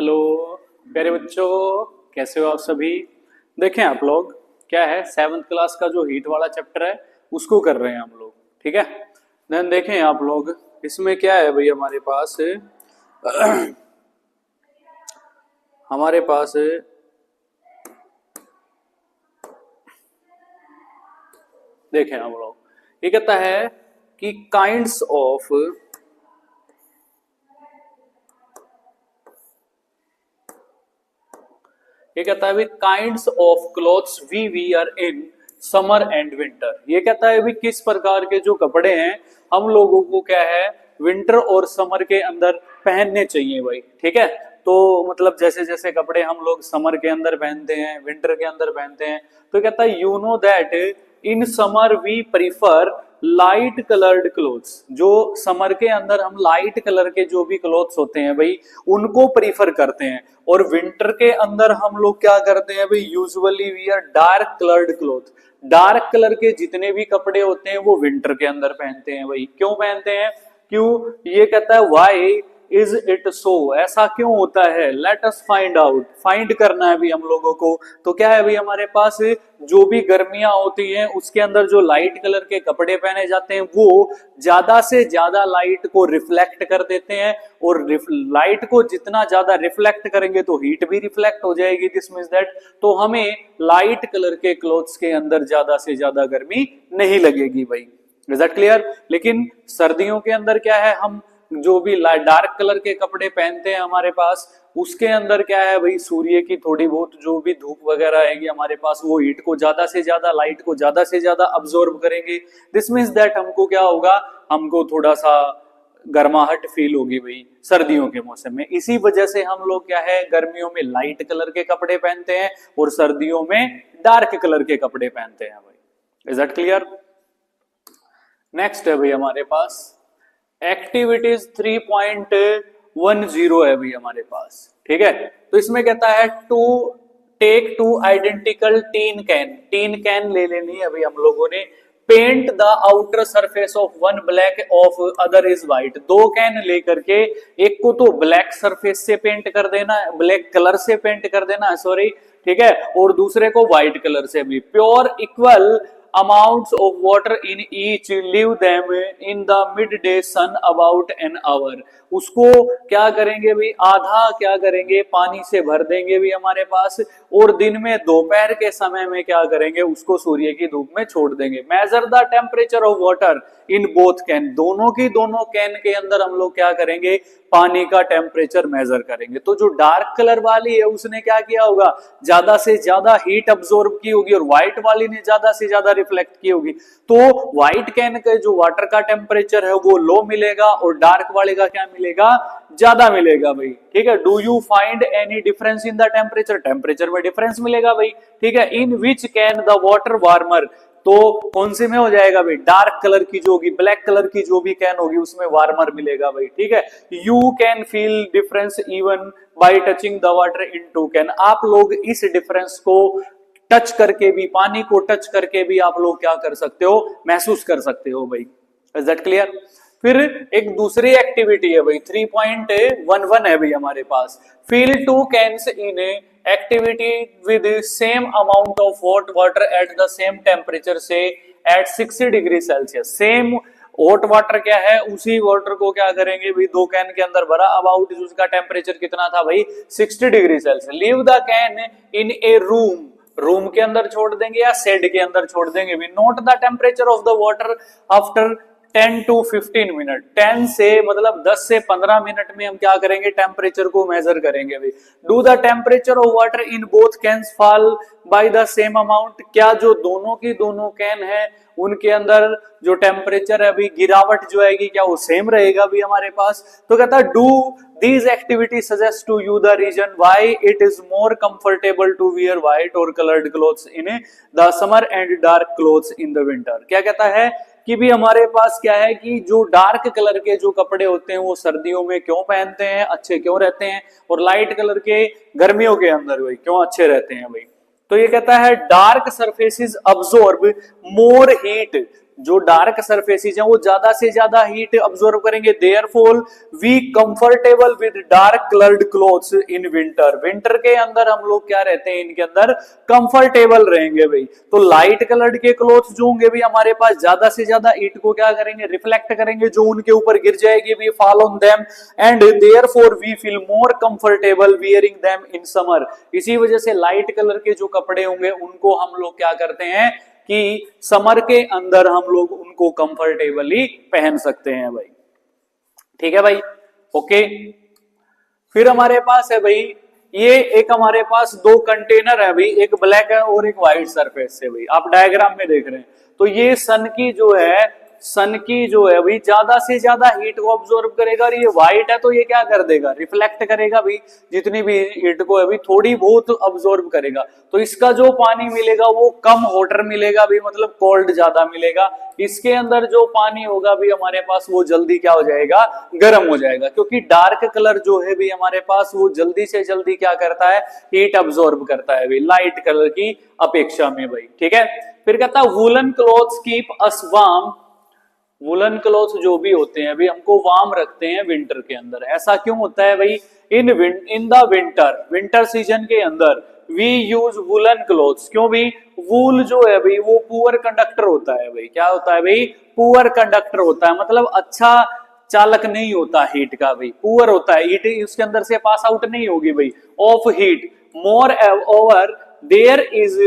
Hello प्यारे बच्चों, कैसे हो आप सभी। देखें आप लोग, क्या है 7th क्लास का जो हीट वाला चैप्टर है उसको कर रहे हैं हम लोग। ठीक है, देन देखें आप लोग, इसमें क्या है भाई हमारे पास देखें हम लोग, ये कहता है कि काइंड्स ऑफ ये कहता है kinds of clothes we wear in summer and winter. ये कहता है भी किस प्रकार के जो कपड़े हैं हम लोगों को क्या है विंटर और समर के अंदर पहनने चाहिए भाई। ठीक है, तो मतलब जैसे जैसे कपड़े हम लोग समर के अंदर पहनते हैं, विंटर के अंदर पहनते हैं, तो कहता है you know that in summer we prefer light coloured clothes. जो समर के अंदर हम लाइट कलर के जो भी क्लोथ्स होते हैं भाई उनको प्रीफर करते हैं, और विंटर के अंदर हम लोग क्या करते हैं भाई usually we are dark coloured cloth. Dark colour के जितने भी कपड़े होते हैं वो विंटर के अंदर पहनते हैं भाई। क्यों पहनते हैं, क्यों, ये कहता है व्हाई इज इट सो, ऐसा क्यों होता है, let us find out, find करना है भी हम लोगों को। तो क्या है भाई हमारे पास जो भी गर्मियां होती हैं उसके अंदर जो लाइट कलर के कपड़े पहने जाते हैं वो ज्यादा से ज्यादा लाइट को रिफ्लेक्ट कर देते हैं, और लाइट को जितना ज्यादा रिफ्लेक्ट करेंगे तो हीट भी रिफ्लेक्ट हो जाएगी। दिस मींस दैट तो हमें लाइट कलर के क्लोथ्स के अंदर ज्यादा से ज्यादा गर्मी नहीं लगेगी भाई। Is that clear. लेकिन सर्दियों के अंदर क्या है, हम जो भी डार्क कलर के कपड़े पहनते हैं हमारे पास उसके अंदर क्या है भाई सूर्य की थोड़ी बहुत जो भी धूप वगैरह आएगी हमारे पास वो हीट को ज्यादा से ज्यादा, लाइट को ज्यादा से ज्यादा अब्सॉर्ब करेंगे। दिस मीन्स दैट हमको क्या होगा, हमको थोड़ा सा गर्माहट फील होगी भाई सर्दियों के मौसम में। इसी वजह से हम लोग क्या है गर्मियों में लाइट कलर के कपड़े पहनते हैं और सर्दियों में डार्क कलर के कपड़े पहनते हैं भाई। Is that clear. नेक्स्ट है भाई हमारे पास एक्टिविटीज 3.10 है भाई हमारे पास। ठीक है, तो इसमें कहता है to take two identical tin can ले लेनी है भाई हम लोगों ने। Paint the outer surface of one black of other is white. दो कैन लेकर के एक को तो ब्लैक सरफेस से पेंट कर देना है, ब्लैक कलर से पेंट कर देना है सॉरी, ठीक है, और दूसरे को व्हाइट कलर से भी। Pure equal amounts of water in each, leave them in the midday sun about an hour। उसको क्या करेंगे भाई आधा क्या करेंगे पानी से भर देंगे भी हमारे पास, और दिन में दोपहर के समय में क्या करेंगे उसको सूर्य की धूप में छोड़ देंगे। Measure the temperature of water in both can, दोनों कैन के अंदर हम लोग क्या करेंगे पानी का टेम्परेचर मेजर करेंगे। तो जो डार्क कलर वाली है उसने क्या किया होगा, ज्यादा से ज्यादा हीट अब्सॉर्ब की होगी, और व्हाइट वाली ने ज्यादा से ज्यादा रिफ्लेक्ट की होगी। तो व्हाइट कैन का जो वाटर का टेम्परेचर है वो लो मिलेगा और डार्क वाले का क्या मिलेगा, ज्यादा मिलेगा भाई। ठीक है, do you find any difference in the temperature, temperature में डिफरेंस मिलेगा भाई। ठीक है, in which can the water warmer, तो कौन से में हो जाएगा भाई डार्क कलर की जो होगी, ब्लैक कलर की जो भी कैन होगी उसमें वार्मर मिलेगा भाई। ठीक है, you can feel difference even by touching the water in two can. आप लोग इस डिफरेंस को टच करके भी, पानी को टच करके भी आप लोग क्या कर सकते हो, महसूस कर सकते हो भाई। Is that clear. फिर एक दूसरी एक्टिविटी है भाई 3.11 है भाई हमारे पास। Fill 2 cans in activity with same amount of hot water at the same temperature से at 60 degree Celsius. Same hot water क्या है, उसी वाटर को क्या करेंगे भाई 2 कैन के अंदर भरा, अबाउट उसका टेम्परेचर कितना था भाई 60 degree Celsius. Leave the can in A room के अंदर छोड़ देंगे या शेड के अंदर छोड़ देंगे भी। Note the temperature of the water after 10 to 15 minute, 10 से मतलब 10 से 15 मिनट में हम क्या करेंगे टेम्परेचर को मेजर करेंगे भाई। Do the temperature of water in both cans fall by the same amount, क्या जो दोनों कैन है उनके अंदर जो टेम्परेचर है अभी गिरावट जो आएगी क्या वो सेम रहेगा भी हमारे पास। तो कहता है do these activity suggest to you the reason why it is more comfortable to wear white और coloured clothes in the summer and dark clothes in the winter. क्या कहता है कि भी हमारे पास क्या है कि जो डार्क कलर के जो कपड़े होते हैं वो सर्दियों में क्यों पहनते हैं, अच्छे क्यों रहते हैं, और लाइट कलर के गर्मियों के अंदर भाई क्यों अच्छे रहते हैं भाई। तो ये कहता है dark surfaces absorb more heat, जो डार्क सरफेसेस हैं वो ज्यादा से ज्यादा हीट अब्सॉर्ब करेंगे, therefore we comfortable with dark coloured clothes in winter. Winter के अंदर हम लोग क्या रहते हैं, इनके अंदर कंफर्टेबल रहेंगे भाई। तो लाइट कलर्ड के क्लोथ्स जो होंगे भी हमारे पास ज्यादा से ज्यादा हीट को क्या करेंगे, रिफ्लेक्ट करेंगे, जो उनके ऊपर गिर जाएगी भी fall on them and therefore we feel more comfortable wearing them in summer. इसी वजह से लाइट कलर के जो कपड़े होंगे उनको हम लोग क्या करते हैं कि समर के अंदर हम लोग उनको कंफर्टेबली पहन सकते हैं भाई। ठीक है भाई, ओके। फिर हमारे पास है भाई, ये एक हमारे पास दो कंटेनर है भाई, एक ब्लैक है और एक व्हाइट सरफेस है भाई, आप डायग्राम में देख रहे हैं। तो ये सन की जो है भाई ज्यादा से ज्यादा हीट को ऑब्जॉर्व करेगा, और ये व्हाइट है तो ये क्या कर देगा, रिफ्लेक्ट करेगा भाई, जितनी भी हीट को अभी थोड़ी बहुत ऑब्जॉर्व करेगा। तो इसका जो पानी मिलेगा वो कम हॉटर मिलेगा भी, मतलब कोल्ड ज्यादा मिलेगा। इसके अंदर जो पानी होगा भी हमारे पास वो जल्दी क्या हो जाएगा, गर्म हो जाएगा, क्योंकि डार्क कलर जो है भी हमारे पास वो जल्दी से जल्दी क्या करता है, हीट ऑब्जॉर्व करता है भाई, लाइट कलर की अपेक्षा में भाई। ठीक है, फिर कहता है woollen clothes keep us warm. Woollen cloth जो भी होते हैं अभी हमको वार्म रखते हैं विंटर के अंदर। ऐसा क्यों होता है भाई, इन द विंटर सीजन के अंदर वी यूज वुलन क्लॉथ्स। क्यों भाई, वूल जो है भाई वो पुअर कंडक्टर होता है भाई। क्या होता है भाई, पुअर कंडक्टर होता है, मतलब अच्छा चालक नहीं होता हीट का भाई, पुअर होता है, हीट उसके अंदर से पास आउट नहीं होगी भाई of heat. Moreover there is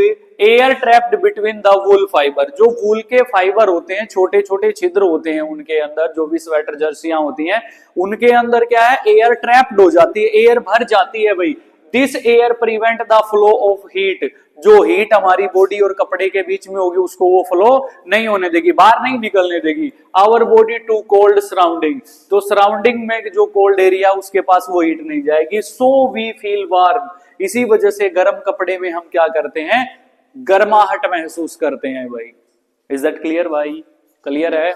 air trapped between the wool fibre. जो वूल के फाइबर होते हैं, छोटे छोटे छिद्र होते हैं उनके अंदर, जो भी स्वेटर जर्सियां होती हैं उनके अंदर क्या है, एयर ट्रैप्ड हो जाती है, एयर भर जाती है भाई। This air prevent the flow of heat. जो हीट हमारी बॉडी और कपड़े के बीच में होगी उसको वो फ्लो नहीं होने देगी, बाहर नहीं निकलने देगी। Our body to cold surrounding, तो सराउंडिंग में जो कोल्ड एरिया उसके पास वो हीट नहीं जाएगी। सो वी फील वार्म, इसी वजह से गर्म कपड़े में हम क्या करते हैं, गर्माहट महसूस करते हैं भाई। इज दैट क्लियर भाई, क्लियर है।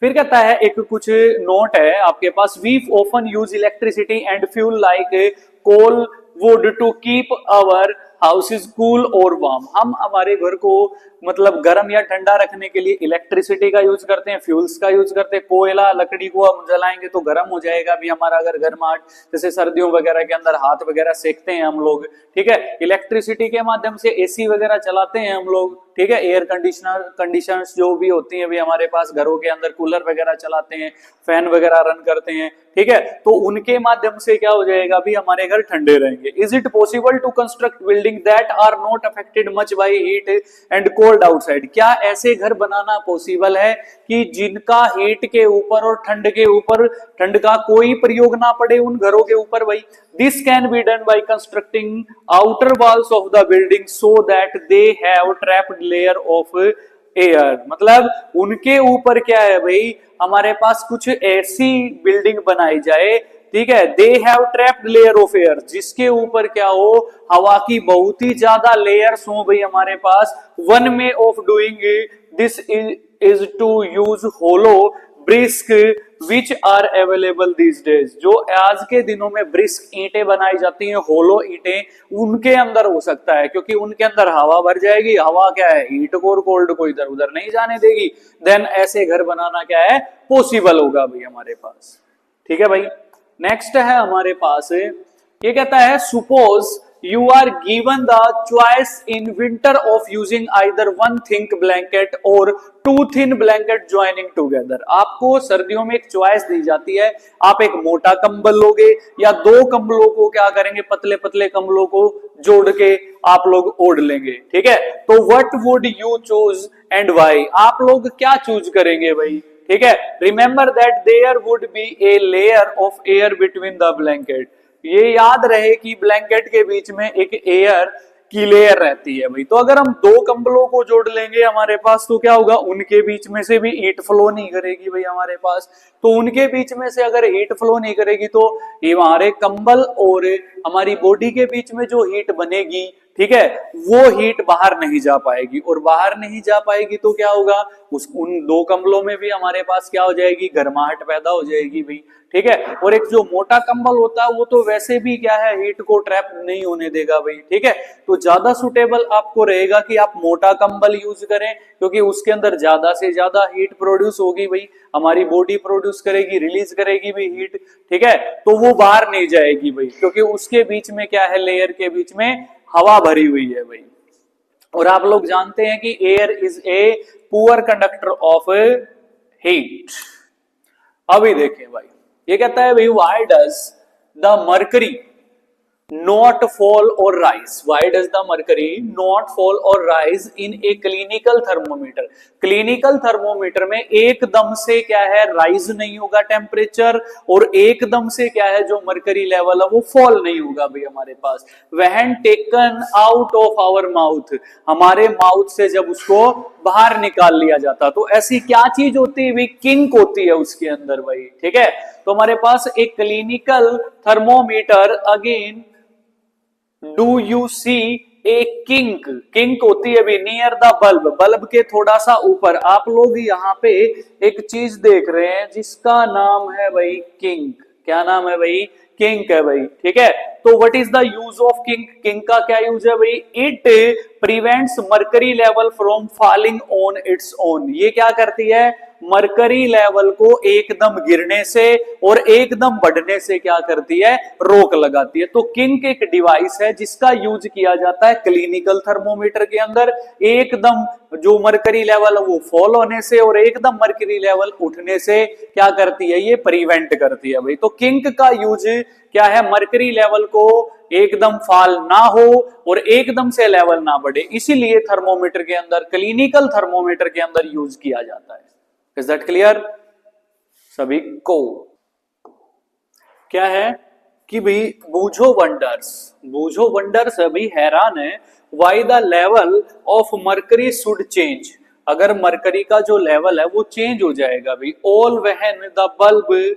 फिर कहता है एक कुछ नोट है आपके पास, we often use electricity and fuel like coal wood to keep our house is cool और वार्म। हम हमारे घर को मतलब गर्म या ठंडा रखने के लिए इलेक्ट्रिसिटी का यूज करते हैं, फ्यूल्स का यूज करते हैं। कोयला लकड़ी को हम जलाएंगे तो गर्म हो जाएगा भी हमारा अगर गर्माहट, जैसे सर्दियों वगैरह के अंदर हाथ वगैरह सेकते हैं हम लोग। ठीक है, इलेक्ट्रिसिटी के माध्यम से एसी वगैरह चलाते हैं हम लोग। ठीक है, एयर कंडीशनर्स जो भी होती है भी हमारे पास घरों के अंदर, कूलर वगैरह चलाते हैं, फैन वगैरह रन करते हैं। ठीक है, तो उनके माध्यम से क्या हो जाएगा भी हमारे घर ठंडे रहेंगे। Is it possible to construct building that are not affected much by heat and cold outside. क्या ऐसे घर बनाना पॉसिबल है कि जिनका हीट के ऊपर और ठंड के ऊपर, ठंड का कोई प्रयोग ना पड़े उन घरों के ऊपर भाई। This can be done by constructing outer walls of the building so that they have trapped layer of air. मतलब उनके ऊपर क्या है भाई, हमारे पास कुछ ऐसी बिल्डिंग बनाई जाए, ठीक है, they have trapped layer of air, जिसके ऊपर क्या हो, हवा की बहुत ही ज्यादा लेयर्स हो भाई हमारे पास। One way of doing this is to use hollow bricks which are available these days. जो आज के दिनों में ब्रिस्क ईंटें बनाई जाती हैं, होलो ईंटें, उनके अंदर हो सकता है, क्योंकि उनके अंदर हवा भर जाएगी। हवा क्या है, हीट को और कोल्ड को इधर उधर नहीं जाने देगी। देन ऐसे घर बनाना क्या है, पॉसिबल होगा भाई हमारे पास। ठीक है भाई, नेक्स्ट है हमारे पास, ये कहता है suppose you are given the choice in winter of using either one thick blanket or two thin blanket joining together। आपको सर्दियों में एक चॉइस दी जाती है, आप एक मोटा कंबल लोगे या दो कंबलों को क्या करेंगे, पतले पतले कंबलों को जोड़ के आप लोग ओढ़ लेंगे। ठीक है, तो what would you choose and why? आप लोग क्या चूज करेंगे भाई। ठीक है, remember that there would be a layer of air between the blanket. ये याद रहे कि ब्लैंकेट के बीच में एक एयर की लेयर रहती है भाई। तो अगर हम दो कंबलों को जोड़ लेंगे हमारे पास, तो क्या होगा, उनके बीच में से भी हीट फ्लो नहीं करेगी भाई हमारे पास। तो उनके बीच में से अगर हीट फ्लो नहीं करेगी तो ये हमारे कंबल और हमारी बॉडी के बीच में जो हीट बनेगी, ठीक है, वो हीट बाहर नहीं जा पाएगी, और बाहर नहीं जा पाएगी तो क्या होगा, उन दो कंबलों में भी हमारे पास क्या हो जाएगी, गर्माहट पैदा हो जाएगी भाई। ठीक है, और एक जो मोटा कंबल होता है वो तो वैसे भी क्या है, हीट को ट्रैप नहीं होने देगा भाई। ठीक है, तो ज्यादा सुटेबल आपको रहेगा कि आप मोटा कंबल यूज करें, क्योंकि उसके अंदर ज्यादा से ज्यादा हीट प्रोड्यूस होगी भाई, हमारी बॉडी प्रोड्यूस करेगी, रिलीज करेगी भी हीट। ठीक है, तो वो बाहर नहीं जाएगी भाई, क्योंकि उसके बीच में क्या है, लेयर के बीच में हवा भरी हुई है भाई। और आप लोग जानते हैं कि air is a poor conductor of heat. अभी देखिए भाई, ये कहता है भाई, why does the mercury not fall or rise? Why does the mercury not fall or rise in a clinical thermometer? Clinical thermometer में एकदम से क्या है, राइज नहीं होगा टेम्परेचर, और एकदम से क्या है, जो मरकरी लेवल है वो फॉल नहीं होगा भाई हमारे पास। When taken out of our mouth, हमारे माउथ से जब उसको बाहर निकाल लिया जाता, तो ऐसी क्या चीज होती है भाई, किंक होती है उसके अंदर भाई। ठीक है, तो हमारे पास एक clinical thermometer, again do you see a kink, kink होती है भी नियर द बल्ब, बल्ब के थोड़ा सा ऊपर। आप लोग यहाँ पे एक चीज देख रहे हैं जिसका नाम है भाई किंक। क्या नाम है भाई, किंक है भाई। ठीक है, तो what is the use of kink? Kink का क्या यूज है भाई, it prevents mercury level from falling on its own. ये क्या करती है, मरकरी लेवल को एकदम गिरने से और एकदम बढ़ने से क्या करती है, रोक लगाती है। तो किंक एक डिवाइस है जिसका यूज किया जाता है क्लिनिकल थर्मोमीटर के अंदर, एकदम जो मरकरी लेवल है वो फॉल होने से और एकदम मरकरी लेवल उठने से क्या करती है, ये प्रिवेंट करती है भाई। तो किंक का यूज क्या है, मरकरी लेवल को एकदम फॉल ना हो और एकदम से लेवल ना बढ़े, इसीलिए थर्मोमीटर के अंदर, क्लिनिकल थर्मोमीटर के अंदर यूज किया जाता है। इज दैट क्लियर सभी को? क्या है कि भाई बूझो वंडर्स, बूझो वंडर्स अभी हैरान है, why the level of mercury should change. अगर मरकरी का जो लेवल है वो चेंज हो जाएगा भाई, all when the bulb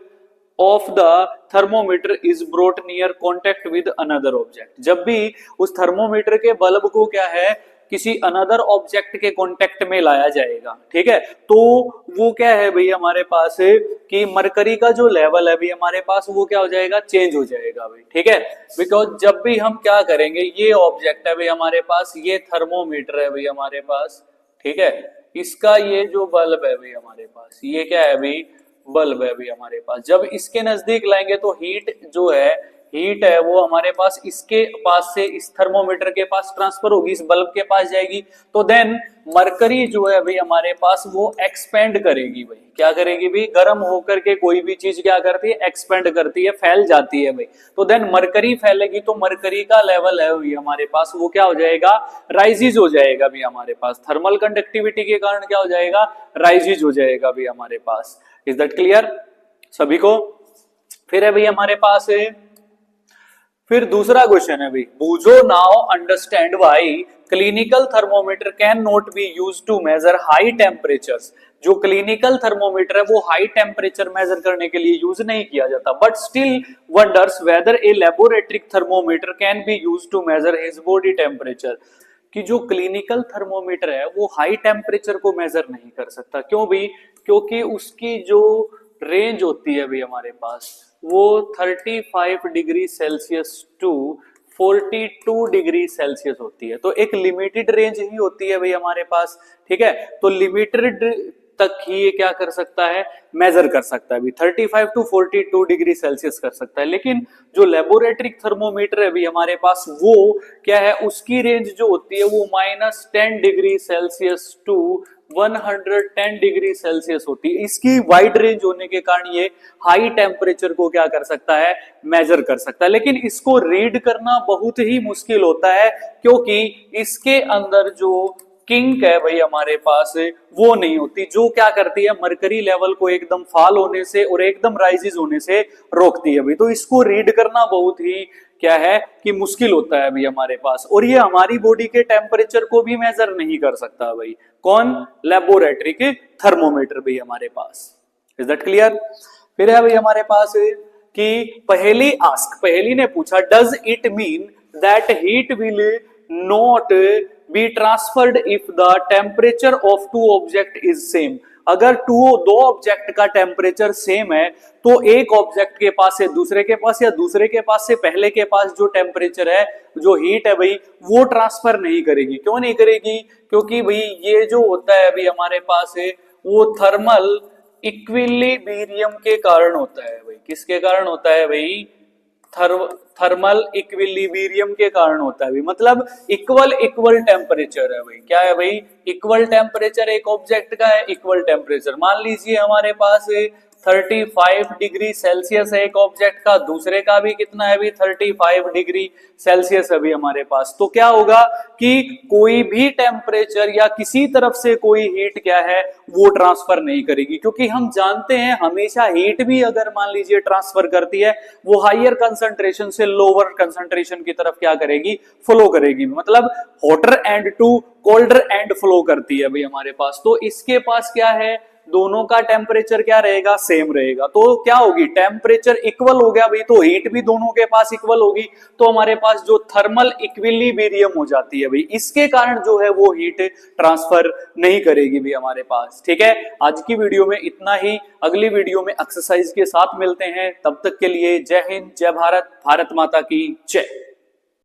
of the thermometer is brought near contact with another object. जब भी उस थर्मोमीटर के बल्ब को क्या है, किसी अनदर ऑब्जेक्ट के कांटेक्ट में लाया जाएगा। ठीक है, तो वो क्या है भाई हमारे पास है कि मरकरी का जो लेवल है भाई हमारे पास वो क्या हो जाएगा, चेंज हो जाएगा भाई। ठीक है, बिकॉज जब भी हम क्या करेंगे, ये ऑब्जेक्ट है भाई हमारे पास, ये थर्मोमीटर है भाई हमारे पास। ठीक है, इसका ये जो बल्ब है भाई हमारे पास, ये क्या है भाई, बल्ब है भाई हमारे पास। जब इसके नजदीक लाएंगे तो हीट जो है, हीट है वो हमारे पास इसके पास से इस थर्मोमीटर के पास ट्रांसफर होगी, इस बल्ब के पास जाएगी, तो देन मरकरी जो है भाई हमारे पास वो एक्सपेंड करेगी भाई। क्या करेगी भाई, गर्म होकर के कोई भी चीज क्या करती है, एक्सपेंड करती है, फैल जाती है भाई। तो देन मरकरी फैलेगी तो मरकरी का लेवल है भाई हमारे पास वो क्या हो जाएगा, राइजिज हो जाएगा भाई हमारे पास। थर्मल कंडक्टिविटी के कारण क्या हो जाएगा, राइजिज हो जाएगा भाई हमारे पास। इज दैट क्लियर सभी को? फिर है भाई हमारे पास है, फिर दूसरा क्वेश्चन है भाई, बूझो now understand why clinical thermometer can not be used to measure high temperatures. जो क्लिनिकल थर्मोमीटर है वो हाई टेम्परेचर मेजर करने के लिए यूज नहीं किया जाता, but still wonders whether a laboratory thermometer can be used to measure his body temperature. कि जो क्लिनिकल थर्मोमीटर है वो हाई टेम्परेचर को मेजर नहीं कर सकता। क्यों भी, क्योंकि उसकी जो रेंज होती है भाई हमारे पास वो 35 degree Celsius to 42 degree Celsius होती है। तो एक लिमिटेड रेंज ही होती है भाई हमारे पास। ठीक है, तो लिमिटेड तक ही ये क्या कर सकता है, मेजर कर सकता है। 35 टू 42 डिग्री सेल्सियस कर सकता है। लेकिन जो लेबोरेटरी थर्मोमीटर है अभी हमारे पास वो क्या है, उसकी रेंज जो होती है वो -10 degree Celsius to 110 degree Celsius होती है। इसकी वाइड रेंज होने के कारण ये हाई टेम्परेचर को क्या कर सकता है, मेजर कर सकता है। लेकिन इसको रीड करना बहुत ही मुश्किल होता है, क्योंकि इसके अंदर जो किंक है भाई हमारे पास वो नहीं होती, जो क्या करती है, मरकरी लेवल को एकदम फॉल होने से और एकदम राइजिज होने से रोकती है भाई। तो इसको रीड करना बहुत ही क्या है कि मुश्किल होता है भाई हमारे पास। और ये हमारी बॉडी के टेम्परेचर को भी मेजर नहीं कर सकता भाई, कौन, लेबोरेटरी के थर्मोमीटर भाई हमारे पास। Is that clear? फिर है भाई हमारे पास कि पहेली ने पूछा, does it mean that heat will not be transferred if the temperature of two object is same. अगर दो ऑब्जेक्ट का टेम्परेचर सेम है तो एक ऑब्जेक्ट के पास से दूसरे के पास या दूसरे के पास से पहले के पास जो टेम्परेचर है, जो हीट है भाई, वो ट्रांसफर नहीं करेगी। क्यों नहीं करेगी? क्योंकि भाई ये जो होता है अभी हमारे पास है वो थर्मल इक्विलिब्रियम के कारण होता है भाई। किसके कारण होता है भाई? थर्मल इक्विलिब्रियम के कारण होता है भाई। मतलब इक्वल टेम्परेचर है भाई। क्या है भाई? इक्वल टेम्परेचर एक ऑब्जेक्ट का है, इक्वल टेम्परेचर। मान लीजिए हमारे पास 35 डिग्री सेल्सियस है एक ऑब्जेक्ट का, दूसरे का भी कितना है अभी? 35 डिग्री सेल्सियस अभी हमारे पास। तो क्या होगा कि कोई भी टेम्परेचर या किसी तरफ से कोई हीट क्या है वो ट्रांसफर नहीं करेगी, क्योंकि हम जानते हैं हमेशा हीट भी अगर मान लीजिए ट्रांसफर करती है वो हायर कंसंट्रेशन से लोअर कंसंट्रेशन की तरफ क्या करेगी? फ्लो करेगी। मतलब hotter end to colder end flow करती है भाई हमारे पास। तो इसके पास क्या है? दोनों का टेम्परेचर क्या रहेगा? सेम रहेगा। तो क्या होगी? टेम्परेचर इक्वल हो गया भाई, तो हीट भी दोनों के पास इक्वल होगी, तो हमारे पास जो थर्मल इक्विलिब्रियम हो जाती है भाई, इसके कारण जो है वो हीट ट्रांसफर नहीं करेगी भी हमारे पास। ठीक है, आज की वीडियो में इतना ही। अगली वीडियो में एक्सरसाइज के साथ मिलते हैं। तब तक के लिए जय हिंद, जय भारत, भारत माता की जय।